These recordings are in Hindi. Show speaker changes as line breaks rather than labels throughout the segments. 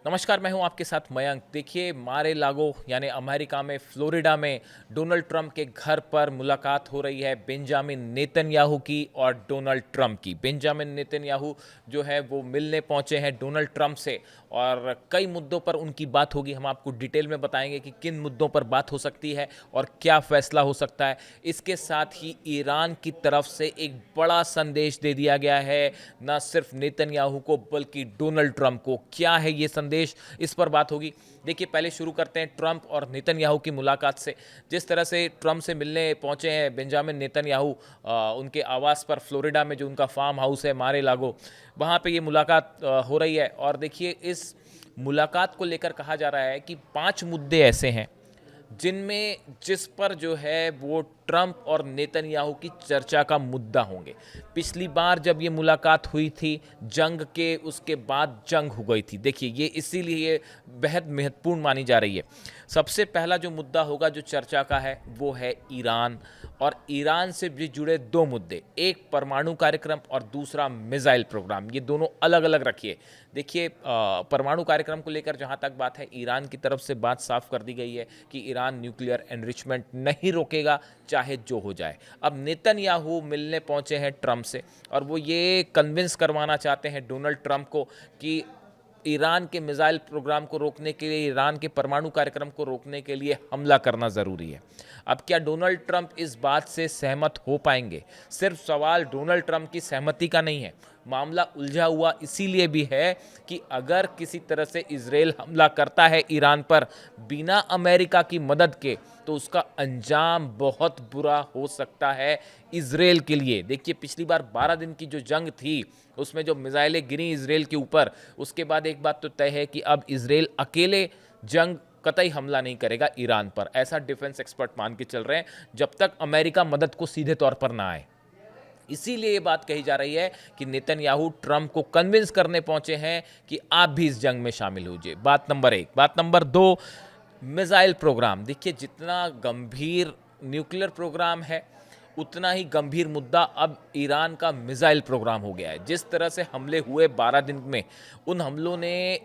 नमस्कार, मैं हूं आपके साथ मयंक। देखिए, मारे लागो यानी अमेरिका में फ्लोरिडा में डोनाल्ड ट्रंप के घर पर मुलाकात हो रही है बेंजामिन नेतन्याहू की और डोनाल्ड ट्रंप की। बेंजामिन नेतन्याहू जो है वो मिलने पहुंचे हैं डोनाल्ड ट्रंप से और कई मुद्दों पर उनकी बात होगी। हम आपको डिटेल में बताएंगे कि किन मुद्दों पर बात हो सकती है और क्या फैसला हो सकता है। इसके साथ ही ईरान की तरफ से एक बड़ा संदेश दे दिया गया है, न सिर्फ नेतन्याहू को बल्कि डोनाल्ड ट्रंप को। क्या है ये संदेश, इस पर बात होगी। देखिए, पहले शुरू करते हैं ट्रंप और नेतन्याहू की मुलाकात से। जिस तरह से ट्रंप से मिलने पहुंचे हैं बेंजामिन नेतन्याहू उनके आवास पर फ्लोरिडा में, जो उनका फार्म हाउस है मारे लागो, वहां पे ये मुलाकात हो रही है। और देखिए, इस मुलाकात को लेकर कहा जा रहा है कि 5 मुद्दे ऐसे हैं जिस पर जो है वो ट्रंप और नेतन्याहू की चर्चा का मुद्दा होंगे। पिछली बार जब ये मुलाकात हुई थी जंग के, उसके बाद जंग हो गई थी। देखिए, ये इसीलिए बेहद महत्वपूर्ण मानी जा रही है। सबसे पहला जो मुद्दा होगा जो चर्चा का है वो है ईरान, और ईरान से भी जुड़े 2 मुद्दे, एक परमाणु कार्यक्रम और दूसरा मिसाइल प्रोग्राम। ये दोनों अलग अलग रखिए। देखिए, परमाणु कार्यक्रम को लेकर जहाँ तक बात है, ईरान की तरफ से बात साफ कर दी गई है कि ईरान न्यूक्लियर एनरिचमेंट नहीं रोकेगा, चाहे जो हो जाए। अब नेतन्याहू मिलने पहुंचे हैं ट्रंप से और वो ये कन्विंस करवाना चाहते हैं डोनाल्ड ट्रंप को कि ईरान के मिसाइल प्रोग्राम को रोकने के लिए, ईरान के परमाणु कार्यक्रम को रोकने के लिए हमला करना ज़रूरी है। अब क्या डोनाल्ड ट्रंप इस बात से सहमत हो पाएंगे? सिर्फ सवाल डोनाल्ड ट्रंप की सहमति का नहीं है, मामला उलझा हुआ इसीलिए भी है कि अगर किसी तरह से इजराइल हमला करता है ईरान पर बिना अमेरिका की मदद के, तो उसका अंजाम बहुत बुरा हो सकता है इजराइल के लिए। देखिए, पिछली बार 12 दिन की जो जंग थी उसमें जो मिसाइलें गिरी इजराइल के ऊपर, उसके बाद एक बात तो तय है कि अब इजराइल अकेले जंग कतई हमला नहीं करेगा ईरान पर। ऐसा डिफेंस एक्सपर्ट मान के चल रहे हैं, जब तक अमेरिका मदद को सीधे तौर पर ना आए। इसीलिए ये बात कही जा रही है कि नेतन्याहू ट्रंप को कन्विंस करने पहुंचे हैं कि आप भी इस जंग में शामिल होइए। बात नंबर 1। बात नंबर 2, मिसाइल प्रोग्राम। देखिए, जितना गंभीर न्यूक्लियर प्रोग्राम है उतना ही गंभीर मुद्दा अब ईरान का मिसाइल प्रोग्राम हो गया है। जिस तरह से हमले हुए 12 दिन में, उन हमलों ने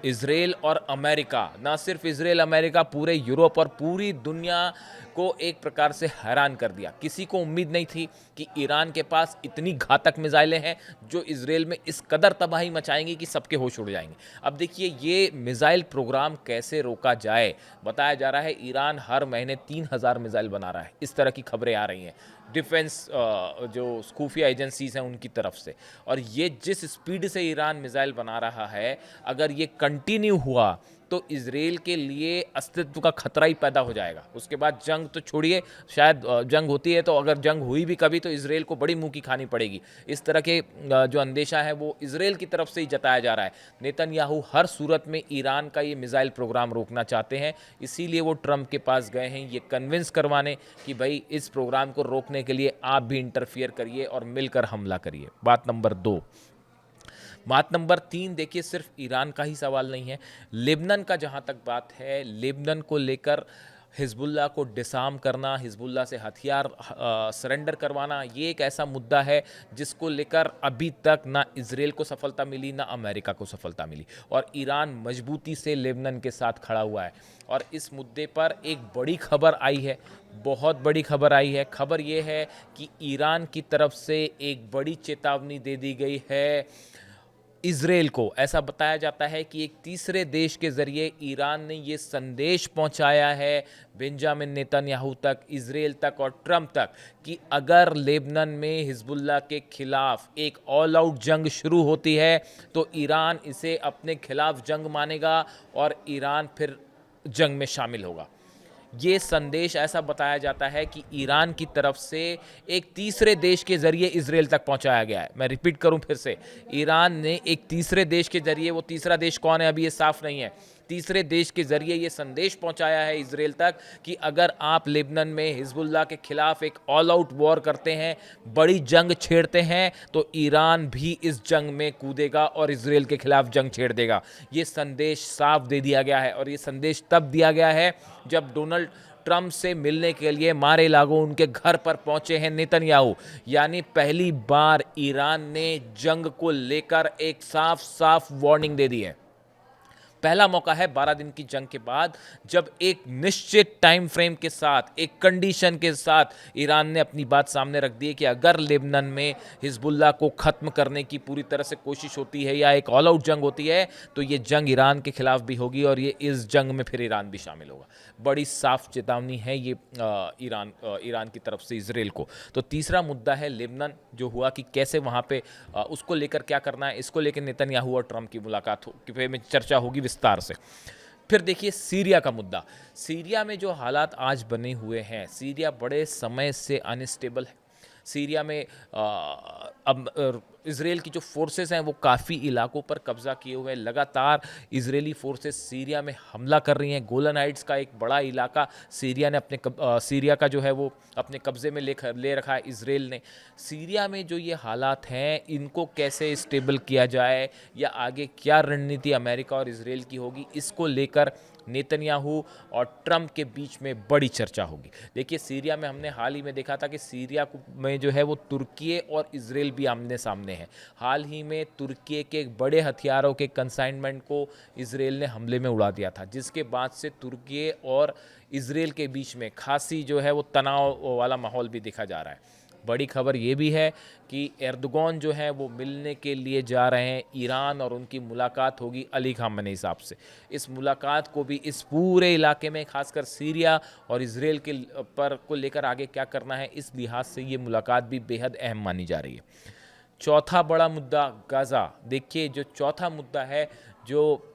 इजराइल और अमेरिका, ना सिर्फ इजराइल अमेरिका, पूरे यूरोप और पूरी दुनिया को एक प्रकार से हैरान कर दिया। किसी को उम्मीद नहीं थी कि ईरान के पास इतनी घातक मिसाइलें हैं जो इजराइल में इस कदर तबाही मचाएंगी कि सबके होश उड़ जाएंगे। अब देखिए, ये मिसाइल प्रोग्राम कैसे रोका जाए। बताया जा रहा है ईरान हर महीने 3000 मिसाइल बना रहा है, इस तरह की खबरें आ रही हैं डिफेंस जो खुफिया एजेंसीज हैं उनकी तरफ से। और ये जिस स्पीड से ईरान मिसाइल बना रहा है, अगर ये कंटिन्यू हुआ तो इजराइल के लिए अस्तित्व का खतरा ही पैदा हो जाएगा। उसके बाद जंग तो छोड़िए, शायद जंग होती है तो, अगर जंग हुई भी कभी, तो इजराइल को बड़ी मुंह की खानी पड़ेगी। इस तरह के जो अंदेशा है वो इजराइल की तरफ से ही जताया जा रहा है। नेतन्याहू हर सूरत में ईरान का ये मिसाइल प्रोग्राम रोकना चाहते हैं, इसीलिए वो ट्रंप के पास गए हैं ये कन्विंस करवाने कि भाई इस प्रोग्राम को रोकने के लिए आप भी इंटरफियर करिए और मिलकर हमला करिए। बात नंबर 2। बात नंबर 3, देखिए, सिर्फ ईरान का ही सवाल नहीं है। लेबनान का जहाँ तक बात है, लेबनान को लेकर हिजबुल्लाह को डिसार्म करना, हिजबुल्लाह से हथियार सरेंडर करवाना, ये एक ऐसा मुद्दा है जिसको लेकर अभी तक ना इजराइल को सफलता मिली ना अमेरिका को सफलता मिली, और ईरान मजबूती से लेबनान के साथ खड़ा हुआ है। और इस मुद्दे पर एक बड़ी खबर आई है, बहुत बड़ी खबर आई है। खबर ये है कि ईरान की तरफ से एक बड़ी चेतावनी दे दी गई है इजराइल को। ऐसा बताया जाता है कि एक तीसरे देश के जरिए ईरान ने ये संदेश पहुंचाया है बेंजामिन नेतन्याहू तक, इजराइल तक और ट्रंप तक, कि अगर लेबनान में हिजबुल्लाह के खिलाफ एक ऑल आउट जंग शुरू होती है तो ईरान इसे अपने खिलाफ जंग मानेगा और ईरान फिर जंग में शामिल होगा। ये संदेश ऐसा बताया जाता है कि ईरान की तरफ से एक तीसरे देश के जरिए इजराइल तक पहुंचाया गया है। मैं रिपीट करूं फिर से, ईरान ने एक तीसरे देश के जरिए, वो तीसरा देश कौन है अभी ये साफ नहीं है, तीसरे देश के जरिए ये संदेश पहुंचाया है इजराइल तक कि अगर आप लेबनान में हिजबुल्लाह के खिलाफ एक ऑल आउट वॉर करते हैं, बड़ी जंग छेड़ते हैं, तो ईरान भी इस जंग में कूदेगा और इजराइल के खिलाफ जंग छेड़ देगा। ये संदेश साफ दे दिया गया है, और ये संदेश तब दिया गया है जब डोनाल्ड ट्रंप से मिलने के लिए मारे लागो उनके घर पर पहुंचे हैं नेतन्याहू। यानी पहली बार ईरान ने जंग को लेकर एक साफ साफ वार्निंग दे दी है। पहला मौका है 12 दिन की जंग के बाद, जब एक निश्चित टाइम फ्रेम के साथ, एक कंडीशन के साथ ईरान ने अपनी बात सामने रख दी है कि अगर लेबनान में हिजबुल्लाह को ख़त्म करने की पूरी तरह से कोशिश होती है या एक ऑल आउट जंग होती है, तो ये जंग ईरान के खिलाफ भी होगी और ये इस जंग में फिर ईरान भी शामिल होगा। बड़ी साफ चेतावनी है ये ईरान की तरफ से इसराइल को। तो तीसरा मुद्दा है लेबनान, जो हुआ कि कैसे वहाँ पे उसको लेकर क्या करना है, इसको लेकर नेतन्याहू और ट्रंप की मुलाकात में चर्चा होगी विस्तार से। फिर देखिए सीरिया का मुद्दा। सीरिया में जो हालात आज बने हुए हैं, सीरिया बड़े समय से अनस्टेबल है। सीरिया में अब इसराइल की जो फोर्सेस हैं वो काफ़ी इलाकों पर कब्जा किए हुए हैं। लगातार इजरायली फोर्सेस सीरिया में हमला कर रही हैं। गोलन हाइट्स का एक बड़ा इलाका सीरिया ने सीरिया का जो है वो अपने कब्जे में ले रखा है इसराइल ने। सीरिया में जो ये हालात हैं, इनको कैसे स्टेबल किया जाए या आगे क्या रणनीति अमेरिका और इसराइल की होगी, इसको लेकर नेतन्याहू और ट्रंप के बीच में बड़ी चर्चा होगी। देखिए सीरिया में हमने हाल ही में देखा था कि सीरिया में जो है वो तुर्की और इसराइल भी आमने सामने हैं। हाल ही में तुर्की के बड़े हथियारों के कंसाइनमेंट को इसराइल ने हमले में उड़ा दिया था, जिसके बाद से तुर्की और इसराइल के बीच में खासी जो है वो तनाव वाला माहौल भी देखा जा रहा है। बड़ी खबर ये भी है कि एर्दोगन जो है वो मिलने के लिए जा रहे हैं ईरान, और उनकी मुलाकात होगी अली खामेनी साहब से। इस मुलाकात को भी इस पूरे इलाके में, खासकर सीरिया और इसराइल के पर को लेकर आगे क्या करना है, इस लिहाज से ये मुलाकात भी बेहद अहम मानी जा रही है। चौथा बड़ा मुद्दा गाज़ा। देखिए जो चौथा मुद्दा है, जो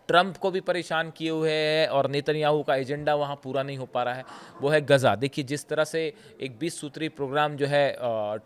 ट्रंप को भी परेशान किए हुए है और नेतन्याहू का एजेंडा वहाँ पूरा नहीं हो पा रहा है, वो है गज़ा। देखिए जिस तरह से एक 20 सूत्री प्रोग्राम जो है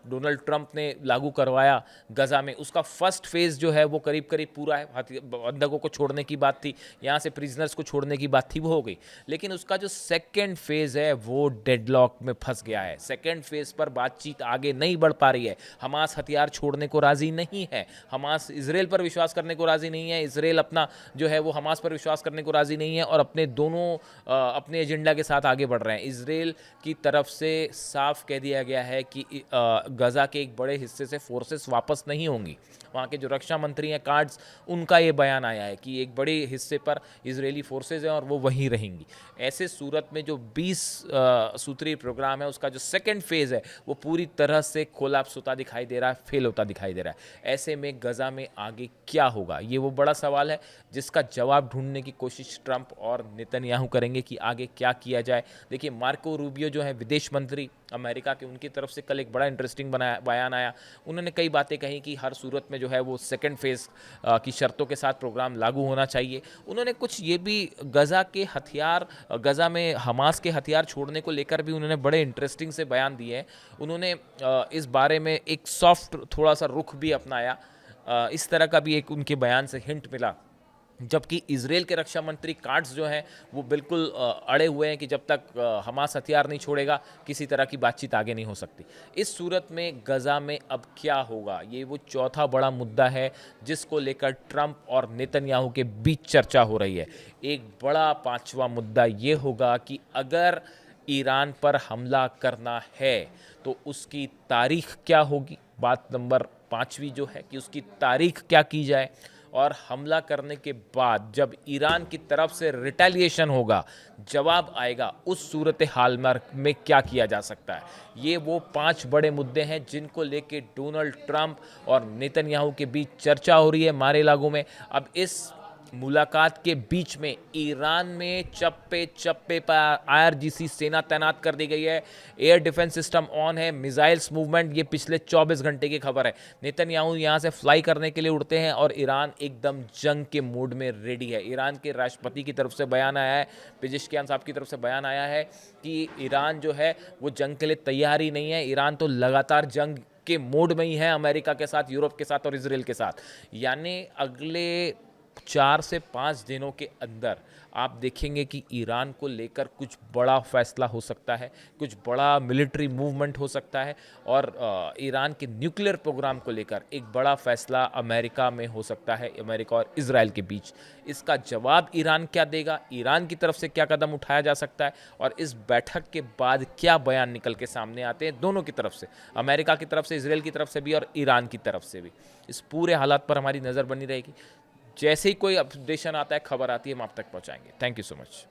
डोनाल्ड ट्रंप ने लागू करवाया गज़ा में, उसका फर्स्ट फेज़ जो है वो करीब करीब पूरा है। बंधकों को छोड़ने की बात थी, यहाँ से प्रिजनर्स को छोड़ने की बात थी, वो हो गई। लेकिन उसका जो सेकेंड फेज़ है वो डेडलॉक में फंस गया है। सेकेंड फेज़ पर बातचीत आगे नहीं बढ़ पा रही है। हमास हथियार छोड़ने को राज़ी नहीं है, हमास इसराइल पर विश्वास करने को राज़ी नहीं है, इसराइल अपना जो है वो हमास पर विश्वास करने को राजी नहीं है, और अपने एजेंडा के साथ आगे बढ़ रहे हैं। इसराइल की तरफ से साफ कह दिया गया है कि गज़ा के एक बड़े हिस्से से फोर्सेस वापस नहीं होंगी। वहाँ के जो रक्षा मंत्री हैं कार्ड्स, उनका ये बयान आया है कि एक बड़े हिस्से पर इजरायली फोर्सेस हैं और वो वहीं रहेंगी। ऐसे सूरत में जो 20 सूत्री प्रोग्राम है, उसका जो सेकंड फेज़ है वो पूरी तरह से कोलैप्स होता दिखाई दे रहा है, फेल होता दिखाई दे रहा है। ऐसे में गज़ा में आगे क्या होगा, ये वो बड़ा सवाल है जिसका जवाब ढूंढने की कोशिश ट्रंप और नेतन्याहू करेंगे कि आगे क्या किया जाए। देखिए मार्को रूबियो जो है विदेश मंत्री अमेरिका के, उनकी तरफ से कल एक बड़ा इंटरेस्टिंग बयान आया। उन्होंने कई बातें कही कि हर सूरत में जो है वो सेकंड फेज़ की शर्तों के साथ प्रोग्राम लागू होना चाहिए। उन्होंने कुछ ये भी गज़ा में हमास के हथियार छोड़ने को लेकर भी उन्होंने बड़े इंटरेस्टिंग से बयान दिए हैं। उन्होंने इस बारे में एक सॉफ्ट थोड़ा सा रुख भी अपनाया, इस तरह का भी एक उनके बयान से हिंट मिला। जबकि इसराइल के रक्षा मंत्री कार्ड्स जो हैं वो बिल्कुल अड़े हुए हैं कि जब तक हमास हथियार नहीं छोड़ेगा किसी तरह की बातचीत आगे नहीं हो सकती। इस सूरत में गज़ा में अब क्या होगा, ये वो चौथा बड़ा मुद्दा है जिसको लेकर ट्रंप और नेतन्याहू के बीच चर्चा हो रही है। एक बड़ा पांचवा मुद्दा ये होगा कि अगर ईरान पर हमला करना है तो उसकी तारीख क्या होगी। बात नंबर पाँचवीं जो है कि उसकी तारीख क्या की जाए, और हमला करने के बाद जब ईरान की तरफ से रिटेलिएशन होगा, जवाब आएगा, उस सूरत हाल में क्या किया जा सकता है। ये वो 5 बड़े मुद्दे हैं जिनको लेके डोनाल्ड ट्रंप और नेतन्याहू के बीच चर्चा हो रही है मारे लागू में। अब इस मुलाकात के बीच में ईरान में चप्पे चप्पे पर IRGC सेना तैनात कर दी गई है। एयर डिफेंस सिस्टम ऑन है, मिसाइल्स मूवमेंट, ये पिछले 24 घंटे की खबर है। नेतन्याहू यहाँ से फ्लाई करने के लिए उड़ते हैं और ईरान एकदम जंग के मूड में रेडी है। ईरान के राष्ट्रपति की तरफ से बयान आया है, पेजेश्कियान साहब की तरफ से बयान आया है कि ईरान जो है वो जंग के लिए तैयार ही नहीं है। ईरान तो लगातार जंग के मोड में ही है, अमेरिका के साथ, यूरोप के साथ और इसराइल के साथ। यानी अगले 4 से 5 दिनों के अंदर आप देखेंगे कि ईरान को लेकर कुछ बड़ा फैसला हो सकता है, कुछ बड़ा मिलिट्री मूवमेंट हो सकता है, और ईरान के न्यूक्लियर प्रोग्राम को लेकर एक बड़ा फैसला अमेरिका में हो सकता है, अमेरिका और इजराइल के बीच। इसका जवाब ईरान क्या देगा, ईरान की तरफ से क्या कदम उठाया जा सकता है, और इस बैठक के बाद क्या बयान निकल के सामने आते हैं दोनों की तरफ से, अमेरिका की तरफ से, इजराइल की तरफ से भी और ईरान की तरफ से भी। इस पूरे हालात पर हमारी नज़र बनी रहेगी। जैसे ही कोई अपडेशन आता है, खबर आती है, हम आप तक पहुंचाएंगे। Thank you so much.